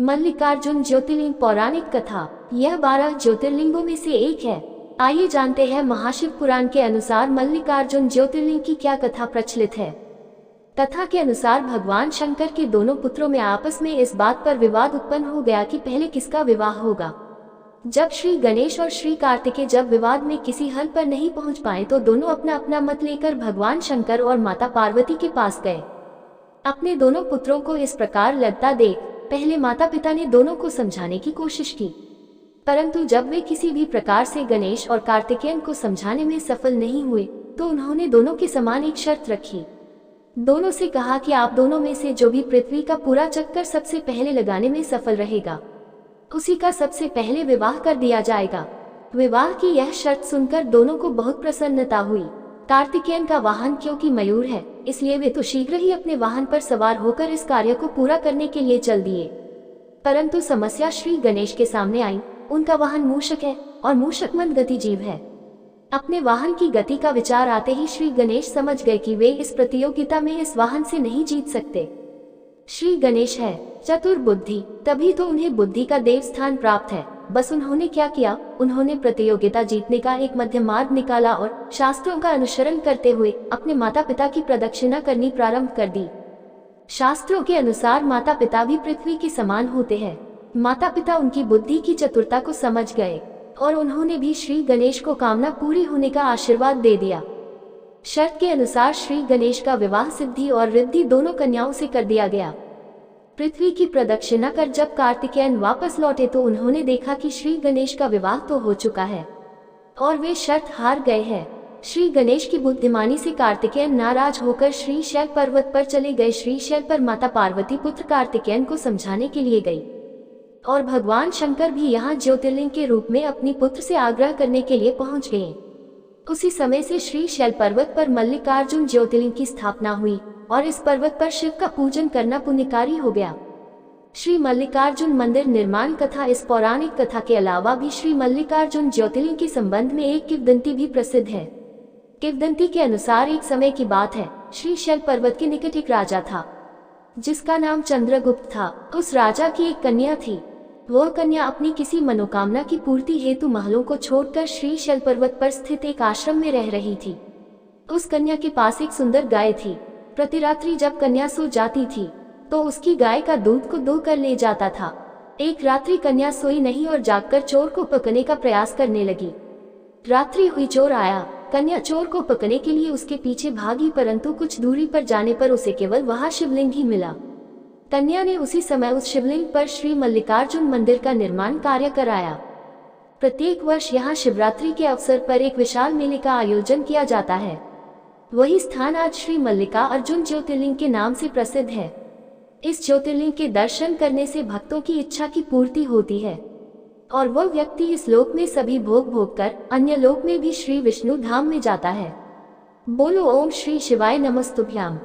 मल्लिकार्जुन ज्योतिर्लिंग पौराणिक कथा। यह 12 ज्योतिर्लिंगों में से एक है। आइए जानते हैं महाशिव पुराण के अनुसार मल्लिकार्जुन ज्योतिर्लिंग की क्या कथा प्रचलित है। कथा के अनुसार भगवान शंकर के दोनों पुत्रों में आपस में इस बात पर विवाद उत्पन्न हो गया कि पहले किसका विवाह होगा। जब श्री गणेश और श्री कार्तिकेय जब विवाद में किसी हल पर नहीं पहुंच पाए तो दोनों अपना अपना मत लेकर भगवान शंकर और माता पार्वती के पास गए। अपने दोनों पुत्रों को इस प्रकार लड़ता देख पहले माता पिता ने दोनों को समझाने की कोशिश की, परंतु जब वे किसी भी प्रकार से गणेश और कार्तिकेयन को समझाने में सफल नहीं हुए तो उन्होंने दोनों के समान एक शर्त रखी। दोनों से कहा कि आप दोनों में से जो भी पृथ्वी का पूरा चक्कर सबसे पहले लगाने में सफल रहेगा उसी का सबसे पहले विवाह कर दिया जाएगा। विवाह की यह शर्त सुनकर दोनों को बहुत प्रसन्नता हुई। कार्तिकेयन का वाहन क्योंकि मयूर है इसलिए वे तो शीघ्र ही अपने वाहन पर सवार होकर इस कार्य को पूरा करने के लिए चल दिए, परंतु समस्या श्री गणेश के सामने आई। उनका वाहन मूषक है और मूषक मंद गति जीव है। अपने वाहन की गति का विचार आते ही श्री गणेश समझ गए कि वे इस प्रतियोगिता में इस वाहन से नहीं जीत सकते। श्री गणेश है चतुर बुद्धि, तभी तो उन्हें बुद्धि का देव स्थान प्राप्त है। बस उन्होंने क्या किया, उन्होंने प्रतियोगिता जीतने का एक मध्य मार्ग निकाला और शास्त्रों का अनुसरण करते हुए अपने माता पिता की प्रदक्षिणा करनी प्रारंभ कर दी। शास्त्रों के अनुसार माता पिता भी पृथ्वी के समान होते हैं। माता पिता उनकी बुद्धि की चतुरता को समझ गए और उन्होंने भी श्री गणेश को कामना पूरी होने का आशीर्वाद दे दिया। शर्त के अनुसार श्री गणेश का विवाह सिद्धि और रिद्धि दोनों कन्याओं से कर दिया गया। पृथ्वी की प्रदक्षिणा कर जब कार्तिकेयन वापस लौटे तो उन्होंने देखा कि श्री गणेश का विवाह तो हो चुका है और वे शर्त हार गए हैं। श्री गणेश की बुद्धिमानी से कार्तिकेयन नाराज होकर श्री शैल पर्वत पर चले गए। श्री शैल पर माता पार्वती पुत्र कार्तिकेयन को समझाने के लिए गई और भगवान शंकर भी यहाँ ज्योतिर्लिंग के रूप में अपनी पुत्र से आग्रह करने के लिए पहुंच गए। उसी समय से श्री शैल पर्वत पर मल्लिकार्जुन ज्योतिर्लिंग की स्थापना हुई और इस पर्वत पर शिव का पूजन करना पुण्यकारी हो गया। श्री मल्लिकार्जुन मंदिर निर्माण कथा। इस पौराणिक कथा के अलावा भी श्री मल्लिकार्जुन ज्योतिर्लिंग के संबंध में एक किंवदंती भी प्रसिद्ध है। किंवदंती के अनुसार एक समय की बात है, श्री शैल पर्वत के निकट एक राजा था जिसका नाम चंद्रगुप्त था। उस राजा की एक कन्या थी। वह कन्या अपनी किसी मनोकामना की पूर्ति हेतु महलों को छोड़कर श्री शैल पर्वत पर स्थित एक आश्रम में रह रही थी। उस कन्या के पास एक सुंदर गाय थी। प्रतिरात्रि जब कन्या सो जाती थी तो उसकी गाय का दूध को दो कर ले जाता था। एक रात्रि कन्या सोई नहीं और जागकर चोर को पकड़ने का प्रयास करने लगी। रात्रि हुई, चोर आया। कन्या चोर को पकड़ने के लिए उसके पीछे भागी, परंतु कुछ दूरी पर जाने पर उसे केवल वहां शिवलिंग ही मिला। कन्या ने उसी समय उस शिवलिंग पर श्री मल्लिकार्जुन मंदिर का निर्माण कार्य कराया। प्रत्येक वर्ष यहाँ शिवरात्रि के अवसर पर एक विशाल मेले का आयोजन किया जाता है। वही स्थान आज श्री मल्लिकार्जुन ज्योतिर्लिंग के नाम से प्रसिद्ध है। इस ज्योतिर्लिंग के दर्शन करने से भक्तों की इच्छा की पूर्ति होती है और वह व्यक्ति इस लोक में सभी भोग भोग कर अन्य लोक में भी श्री विष्णु धाम में जाता है। बोलो ओम श्री शिवाय नमस्तुभ्याम।